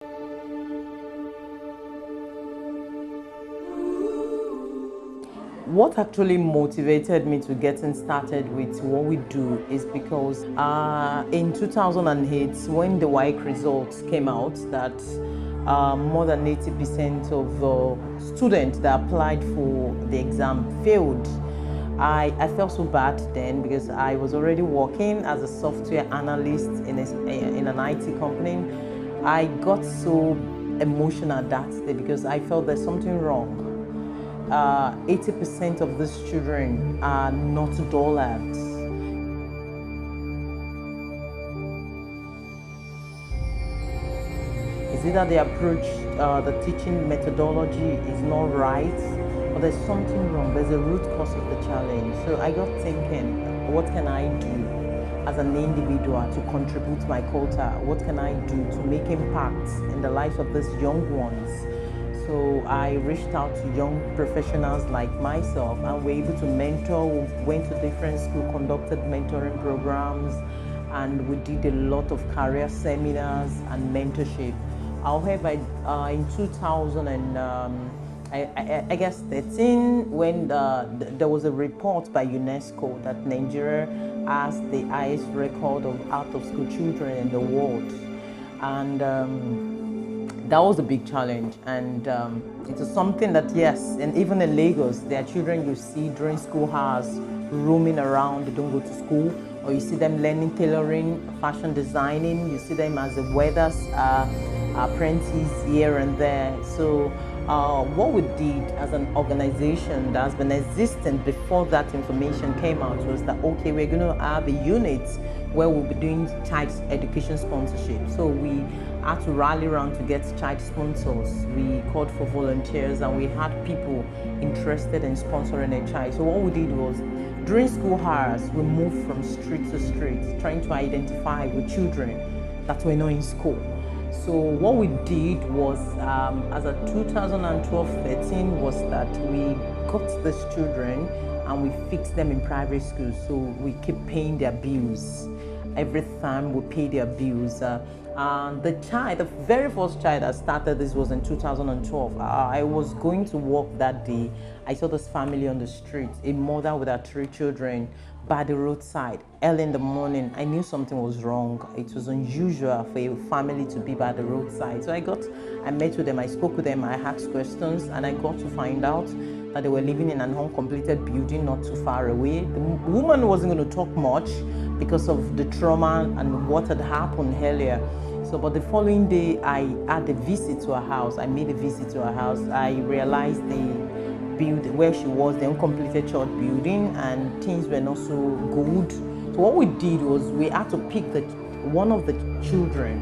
What actually motivated me to getting started with what we do is because in 2008, when the WAEC results came out, that more than 80% of the students that applied for the exam failed. I felt so bad then because I was already working as a software analyst in an IT company. I got so emotional that day because I felt there's something wrong. 80% of these children are not dullards. Is it that the approach, the teaching methodology is not right, or there's something wrong? There's a root cause of the challenge. So I got thinking, what can I do as an individual to contribute my quota? What can I do to make impact in the lives of these young ones? So I reached out to young professionals like myself, and we're able to mentor. We went to different schools, conducted mentoring programs, and we did a lot of career seminars and mentorship. However, in 2000 and I guess 13, when there was a report by UNESCO that Nigeria has the highest record of out-of-school children in the world, and that was a big challenge. And it was something that, yes, and even in Lagos, there are children you see during school hours roaming around. They don't go to school, or you see them learning tailoring, fashion designing. You see them as a weather apprentice here and there. So what we did as an organization that has been existent before that information came out was that, okay, we're going to have a unit where we'll be doing child education sponsorship. So we had to rally around to get child sponsors. We called for volunteers, and we had people interested in sponsoring a child. So what we did was, during school hours, we moved from street to street, trying to identify with children that were not in school. So what we did was, as a 2012-13, was that we got these children and we fixed them in private schools. So we keep paying their bills. Every time we pay their bills. The very first child that started this was in 2012. I was going to work that day. I saw this family on the street, a mother with her 3 children by the roadside. Early in the morning, I knew something was wrong. It was unusual for a family to be by the roadside. So I met with them, I spoke with them, I asked questions, and I got to find out that they were living in an uncompleted building not too far away. The woman wasn't going to talk much because of the trauma and what had happened earlier. So, but the following day, I had a visit to her house. I made a visit to her house. I realized the building where she was, the uncompleted church building, and things were not so good. So what we did was we had to pick one of the children,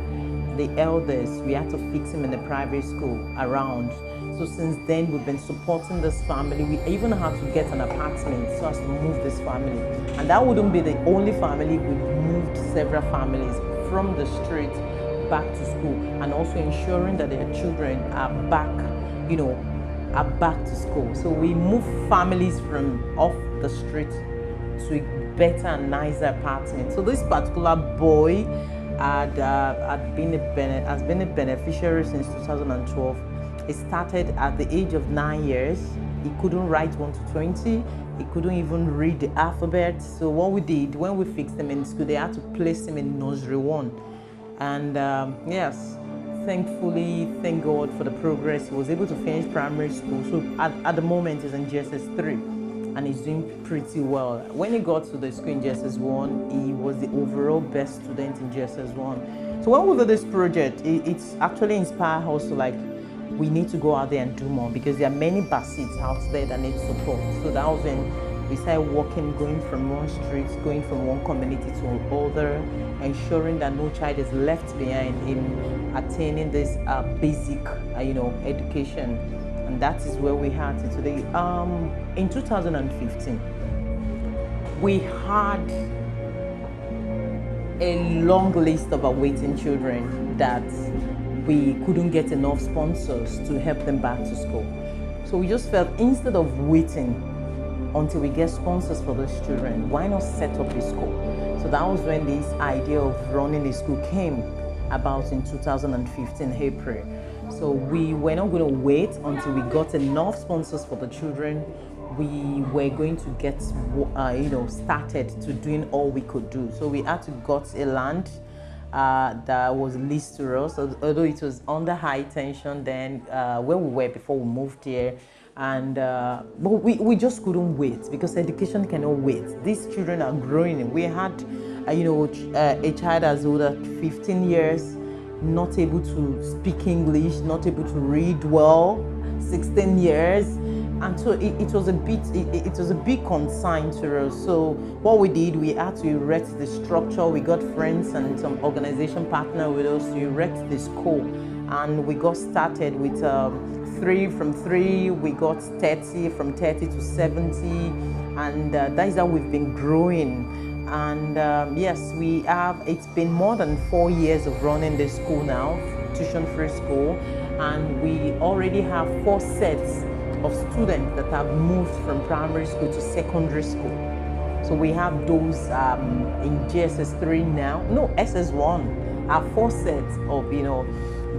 the eldest. We had to fix him in the private school around. So since then, we've been supporting this family. We even had to get an apartment so as to move this family. And that wouldn't be the only family. We've moved several families from the street back to school, and also ensuring that their children are back, back to school. So we move families from off the street to a better and nicer apartment. So this particular boy has been a beneficiary since 2012. He started at the age of 9 years. He couldn't write 1 to 20. He couldn't even read the alphabet. So what we did, when we fixed him in school, they had to place him in nursery 1. And yes, thankfully, thank God for the progress. He was able to finish primary school. So at the moment, he's in GSS 3, and he's doing pretty well. When he got to the school in GSS 1, he was the overall best student in GSS 1. So when we did this project, it's actually inspired us to, like, we need to go out there and do more, because there are many Basids out there that need support. So that was when we started working, going from one street, going from one community to another, ensuring that no child is left behind in attaining this basic, education. And that is where we are today. In 2015, we had a long list of awaiting children that we couldn't get enough sponsors to help them back to school. So we just felt, instead of waiting until we get sponsors for those children, why not set up a school? So that was when this idea of running a school came. about in 2015 April. So we were not going to wait until we got enough sponsors for the children. We were going to get started to doing all we could do. So we had to got a land that was leased to us, although it was under high tension then where we were before we moved here. And but we just couldn't wait, because education cannot wait. These children are growing. We had a child as old as 15 years, not able to speak English, not able to read well, 16 years. And so it was a big concern to us. So what we did, we had to erect the structure. We got friends and some organization partner with us to erect the school, and we got started with 3 we got 30, from 30 to 70, and that is how we've been growing. And yes, it's been more than 4 years of running the school now, tuition-free school, and we already have 4 sets of students that have moved from primary school to secondary school. So we have those in GSS 3 now, no, SS1. Our 4 sets of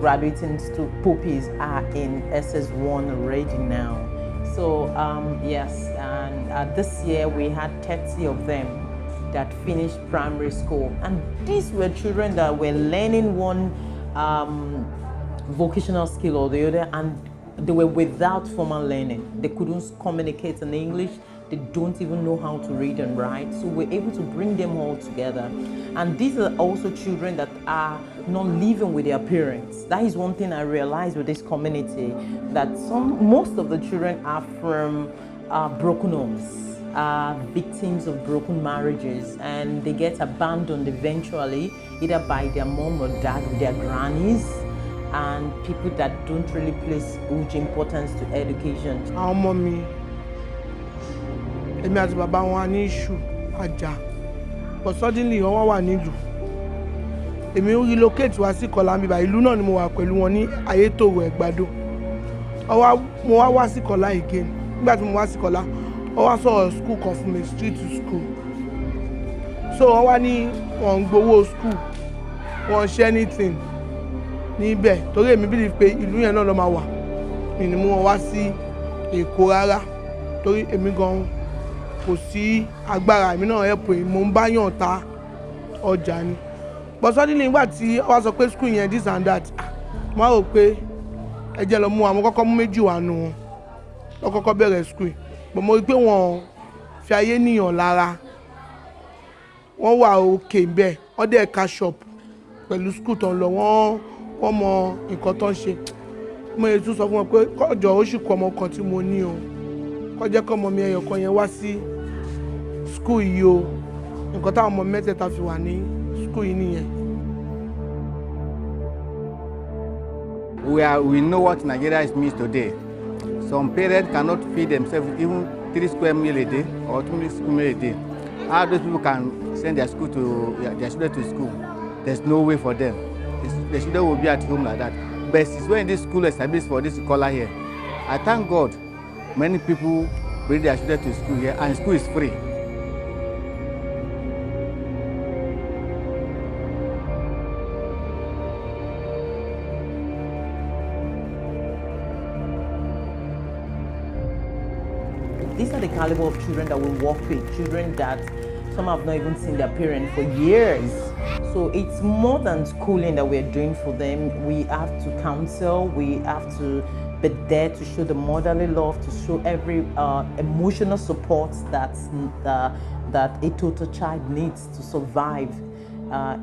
graduating pupils are in SS1 already now. So yes, and this year we had 30 of them that finished primary school, and these were children that were learning one vocational skill or the other, and they were without formal learning. They couldn't communicate in English. They don't even know how to read and write. So we're able to bring them all together. And these are also children that are not living with their parents. That is one thing I realized with this community, that most of the children are from broken homes, victims of broken marriages, and they get abandoned eventually, either by their mom or dad or their grannies, and people that don't really place huge importance to education. Our mommy, èmi àti bàbá wọn ní issue ajá, but suddenly wọ́n wà nílùú. Èmi relocate wá sí Ìkọ̀lá mi báyìí, ìlú náà ni mo wà pẹ̀lú wọn ní Ayétòrò Ẹ̀gbádò. Mo wá sí Ìkọ̀lá again. Nígbà tí mo wá sí Ìkọ̀lá, wọ́n wá sọ̀rọ̀ school kan fún mi, street to school. So wọ́n wá ní wọ́n ń gbowó school, wọ́n ṣe anything níbẹ̀, torí èmi believe pé ìlú yẹn náà ló máa wà. Mi ni mo wá sí Èkó rárá, torí èmi gan kò sí agbára, èmi náà help yìí, mo ń bá yàn ta ọjà ni. But suddenly nígbà tí wọ́n sọ pé school yẹn this and that, mo rò pé ẹ jẹ́ lọ mú àwọn kọ́kọ́ mú méjì wà nù wọn lọ kọ́kọ́ bẹ̀rẹ̀ school. But mo rí pé wọ́n fi ayé níyàn lára, wọ́n wà okay bẹ́ẹ̀, wọ́n dẹ̀ ka shop pẹ̀lú school tó ń lọ, wọ́n mọ nǹkan tó ń ṣe. Mo yẹ tún sọ fún wọn pé kọjọ ó sì kọ ọmọ kan tí mo ní o, kọjá kọ́ ọmọ mi ẹyọ kan yẹn wá sí school yìí o. Nǹkan táwọn ọmọ mẹ́tẹ̀ẹ̀ta fi wà ní school yìí nìyẹn. We know what Nigeria is means today. Some parents cannot feed themselves even 3 square meal a day or 2 square meal a day. How those people can send their children to school? There's no way for them. The children will be at home like that. But it's when this school established for this color here, I thank God many people bring their children to school here, and school is free. These are the caliber of children that we work with, children that some have not even seen their parents for years. So it's more than schooling that we're doing for them. We have to counsel, we have to be there to show the motherly love, to show every emotional support that a total child needs to survive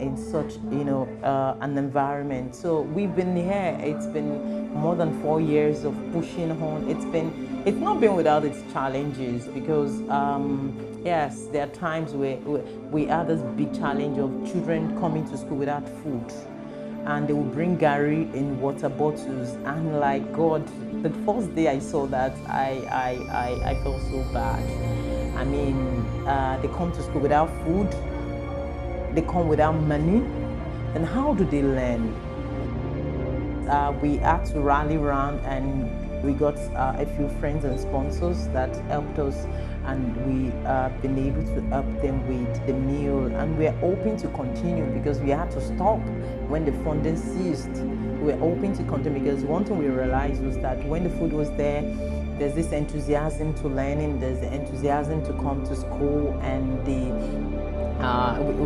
in such an environment. So we've been here. It's been more than 4 years of pushing on. It's not been without its challenges, because yes, there are times where we have this big challenge of children coming to school without food, and they will bring gari in water bottles, and like God, the first day I saw that, I felt so bad. I mean, they come to school without food, they come without money, then how do they learn? We had to rally around, and we got a few friends and sponsors that helped us and we have been able to help them with the meal, and we're hoping to continue because we had to stop when the funding ceased. We're hoping to continue because one thing we realized was that when the food was there, there's this enthusiasm to learning, there's the enthusiasm to come to school, and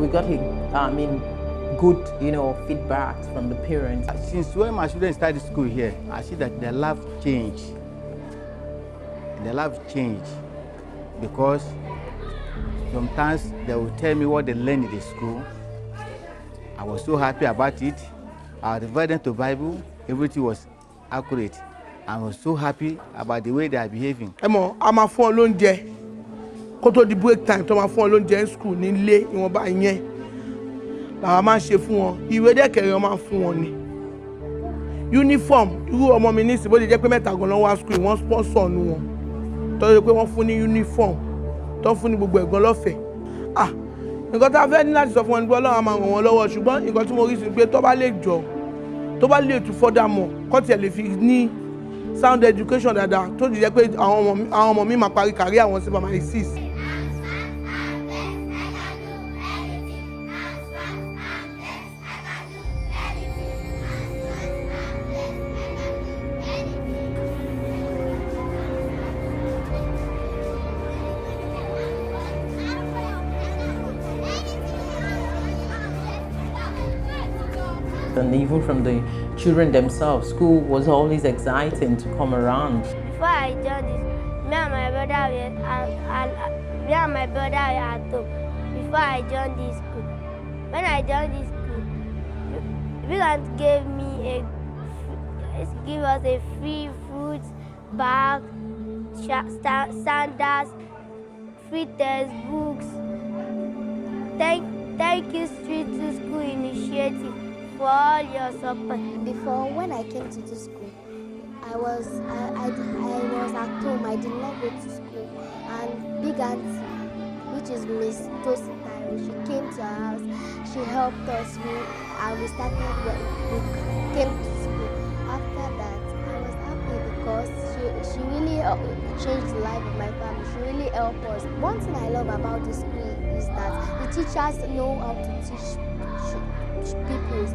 we got good, feedback from the parents. Since when my children started school here, I see that their life changed. Their life changed because sometimes they will tell me what they learned in the school. I was so happy about it. I referred them to Bible. Everything was accurate. I was so happy about the way they are behaving. ẹ mọ̀ a máa fún ọ lóúnjẹ kó tó di break time tó máa fún ọ lóúnjẹ ní school nílé ìwọ̀nba ìyẹn làwa máa ń ṣe fún wọn. Ìwé dẹ́kẹ̀rẹ́ wọn máa ń fún wọn ni. Uniform irú ọmọ mi ní ìsìn bó ṣe jẹ́ pé mẹ́ta gan lọ́wọ́ school wọ́n sponsor nu wọn tó yẹ pé wọ́n fún ní uniform tó fún ní gbogbo ẹ̀gbọ́n lọ́fẹ̀ẹ́. Nǹkan tá a fẹ́ ní láti sọ fún wọn ni pé Ọlọ́run á máa ràn wọ́n lọ́wọ́, ṣùgbọ́n nǹkan tí mo rí sí pé tó bá lè jọ tó bá lè tún further mọ̀ kó tiẹ̀ lè fi ní sound education dáadáa tó ti jẹ́ pé àwọn ọmọ mi máa parí kárí àwọn sí primary 6. And even from the children themselves, school was always exciting to come around. Before I joined this, me and my brother were at home. Before I joined this school, when I joined this school, parents give us a free food, bag, sandals, free textbooks. Thank you, Street to School Initiative, for all your support. Before, when I came to this school, I was at home. I did not go to school. And big auntie, which is Miss Tositaro, she came to our house. She helped us. We came to school. After that, I was happy because she really changed the life of my family. She really helped us. One thing I love about this school is that the teachers know how to teach people.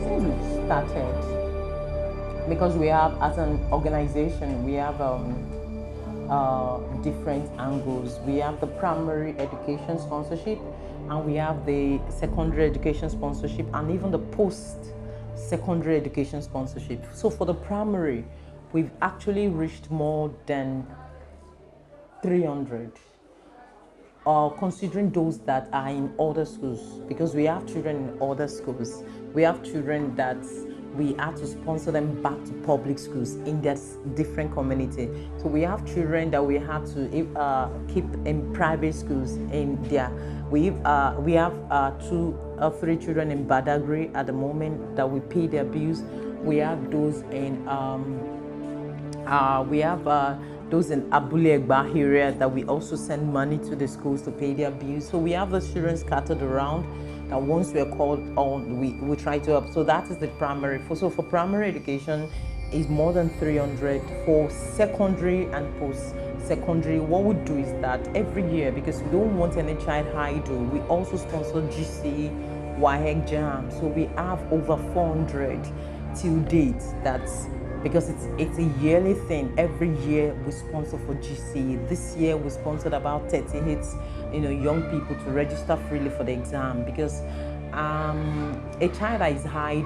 Since we started, because we have, as an organization, we have different angles. We have the primary education sponsorship, and we have the secondary education sponsorship, and even the post-secondary education sponsorship. So for the primary, we've actually reached more than 300. Considering those that are in other schools, because we have children in other schools. We have children that we had to sponsor them back to public schools in their different community. So we have children that we have to keep in private schools. We have 2 or 3 children in Badagry at the moment that we pay their bills. We have those in those in Abule Egba area that we also send money to the schools to pay their bills. So we have those children scattered around that once we are called on, we try to help. So that is the primary. So for primary education is more than 300. For secondary and post-secondary, what we do is that every year, because we don't want any child idle, we also sponsor GCE, WAEC JAM. So we have over 400 till date. That's because it's a yearly thing. Every year we sponsor for GCE. This year we sponsored about 38 young people to register freely for the exam, because a child that is high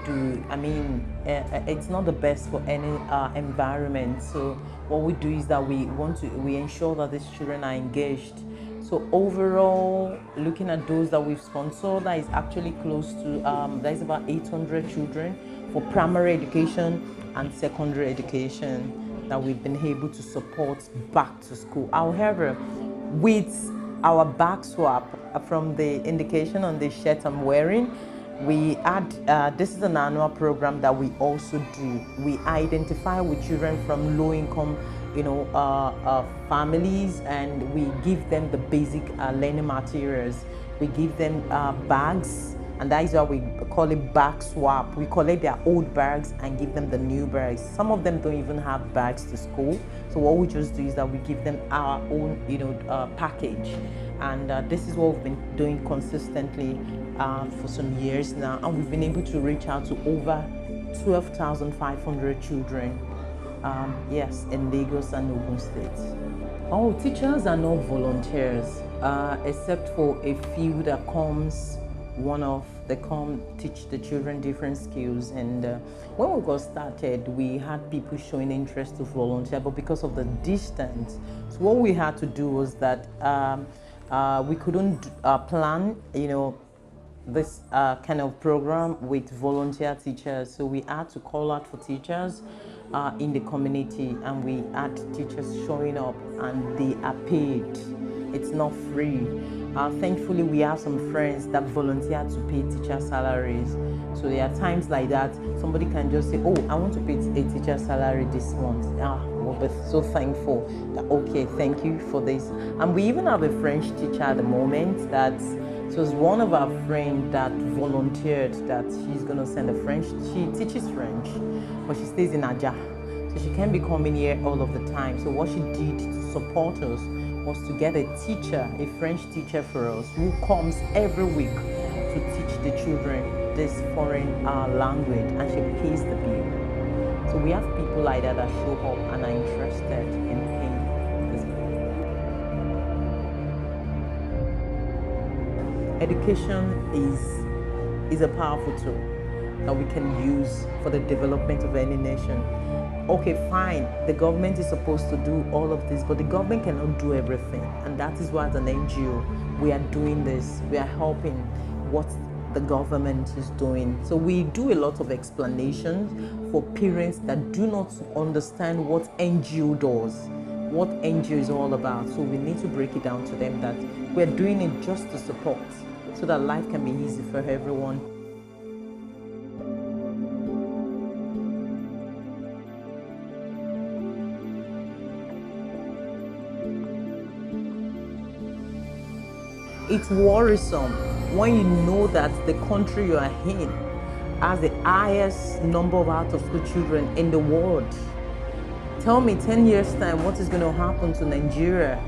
it's not the best for any environment. So what we do is that we ensure that these children are engaged. So overall, looking at those that we've sponsored, that is actually close to that is about 800 children for primary education and secondary education that we've been able to support back to school. However, with our back swap, from the indication on the shirt I'm wearing, We add, this is an annual program that we also do. We identify with children from low income, families, and we give them the basic learning materials. We give them bags, and that is why we call it bag swap. We collect their old bags and give them the new bags. Some of them don't even have bags to school. So what we just do is that we give them our own, package. And this is what we've been doing consistently for some years now. And we've been able to reach out to over 12,500 children, yes, in Lagos and Ogun State. Oh, teachers are not volunteers, except for a few that comes they come teach the children different skills. And when we got started, we had people showing interest to volunteer, but because of the distance, so what we had to do was that we couldn't plan, this kind of program with volunteer teachers. So we had to call out for teachers in the community, and we had teachers showing up, and they are paid. It's not free. Thankfully, we have some friends that volunteer to pay teacher salaries. So there are times like that, somebody can just say, oh, I want to pay a teacher salary this month. We'll be so thankful that, okay, thank you for this. And we even have a French teacher at the moment that, it was one of our friends that volunteered that she's going to send she teaches French, but she stays in Aja. So she can't be coming here all of the time. So what she did to support us was to get a teacher, a French teacher for us, who comes every week to teach the children this foreign language, and she pays the bill. So we have people like that that show up and are interested in paying this bill. Education is a powerful tool that we can use for the development of any nation. Okay, fine, the government is supposed to do all of this, but the government cannot do everything. And that is why as an NGO, we are doing this. We are helping what the government is doing. So we do a lot of explanations for parents that do not understand what NGO does, what NGO is all about. So we need to break it down to them that we're doing it just to support, so that life can be easy for everyone. It's worrisome when you know that the country you are in has the highest number of out-of-school children in the world. Tell me, 10 years time, what is going to happen to Nigeria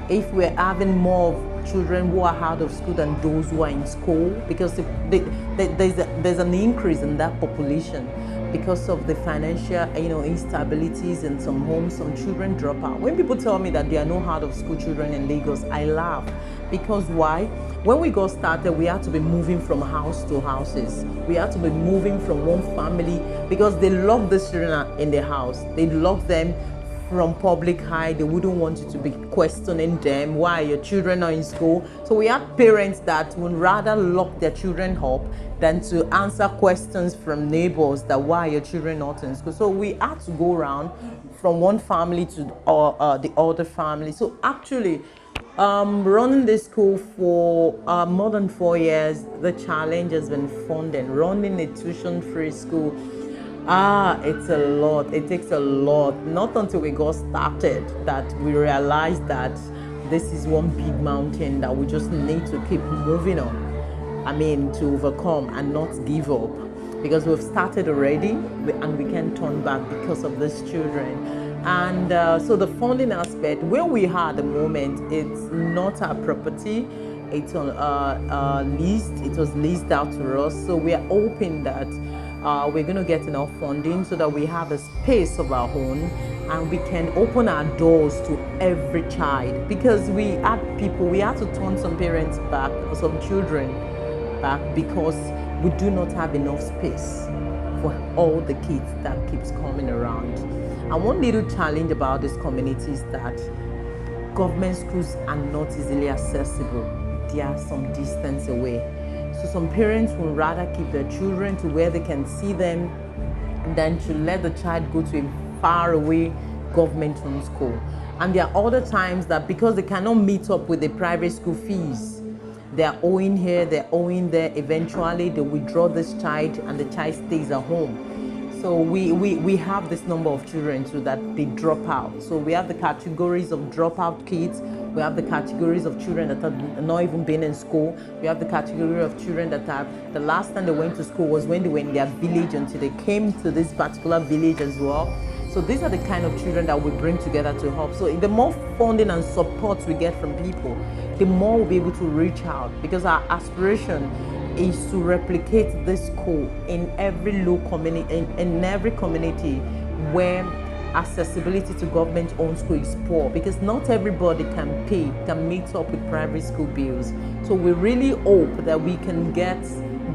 if we're having more children who are out of school than those who are in school? Because there's an increase in that population because of the financial, instabilities in some homes. Some children drop out. When people tell me that there are no out-of-school children in Lagos, I laugh. Because why? When we got started, we had to be moving from house to houses. We had to be moving from one family because they lock the children in the house. They lock them from public eye. They wouldn't want you to be questioning them why your children are in school. So we have parents that would rather lock their children up than to answer questions from neighbors that why your children not in school. So we had to go around from one family to the other family. So actually, running this school for more than 4 years, the challenge has been funding. Running a tuition-free school, it's a lot. It takes a lot. Not until we got started that we realized that this is one big mountain that we just need to keep moving on. To overcome and not give up, because we've started already and we can't turn back because of these children. And so the funding aspect, where we are at the moment, it's not our property. It's on leased. It was leased out to us. So we are hoping that we're going to get enough funding so that we have a space of our own and we can open our doors to every child. Because we had to turn some parents back, some children back, because we do not have enough space for all the kids that keeps coming around. And one little challenge about this community is that government schools are not easily accessible. They are some distance away. So some parents would rather keep their children to where they can see them than to let the child go to a faraway government-run school. And there are other times that because they cannot meet up with the private school fees, they're owing here, they're owing there. Eventually, they withdraw this child and the child stays at home. So we have this number of children so that they drop out. So we have the categories of dropout kids. We have the categories of children that have not even been in school. We have the category of children that have, the last time they went to school was when they were in their village until they came to this particular village as well. So these are the kind of children that we bring together to help. So the more funding and support we get from people, the more we'll be able to reach out, because our aspiration is to replicate this school in every low community, in every community where accessibility to government-owned school is poor, because not everybody can meet up with private school bills. So we really hope that we can get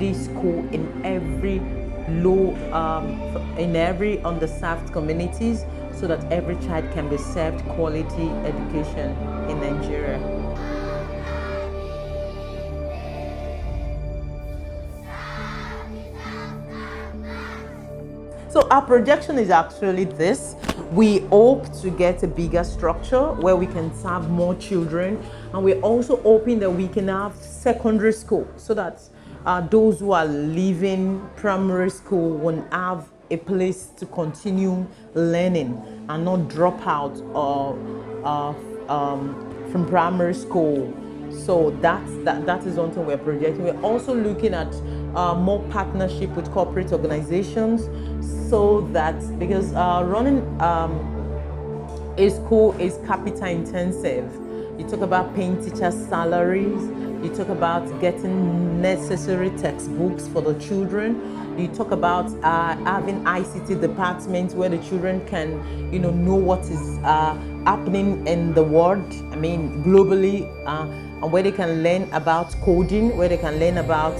this school in every in every underserved communities, so that every child can be served quality education in Nigeria. So our projection is actually this. We hope to get a bigger structure where we can serve more children, and we're also hoping that we can have secondary school, so that those who are leaving primary school will have a place to continue learning and not drop out from primary school. So that is one thing we're projecting. We're also looking at more partnership with corporate organizations, so that, because running a school is capital intensive. You talk about paying teachers' salaries, you talk about getting necessary textbooks for the children, you talk about having ICT departments where the children can, know what is happening in the world, globally, and where they can learn about coding, where they can learn about,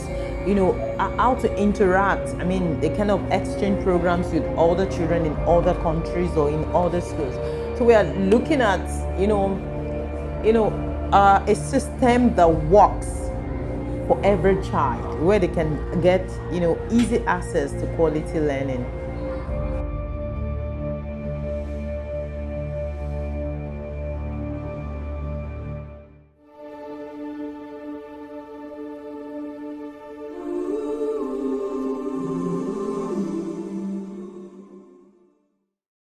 how to interact. The kind of exchange programs with other children in other countries or in other schools. So we are looking at, a system that works for every child, where they can get, easy access to quality learning.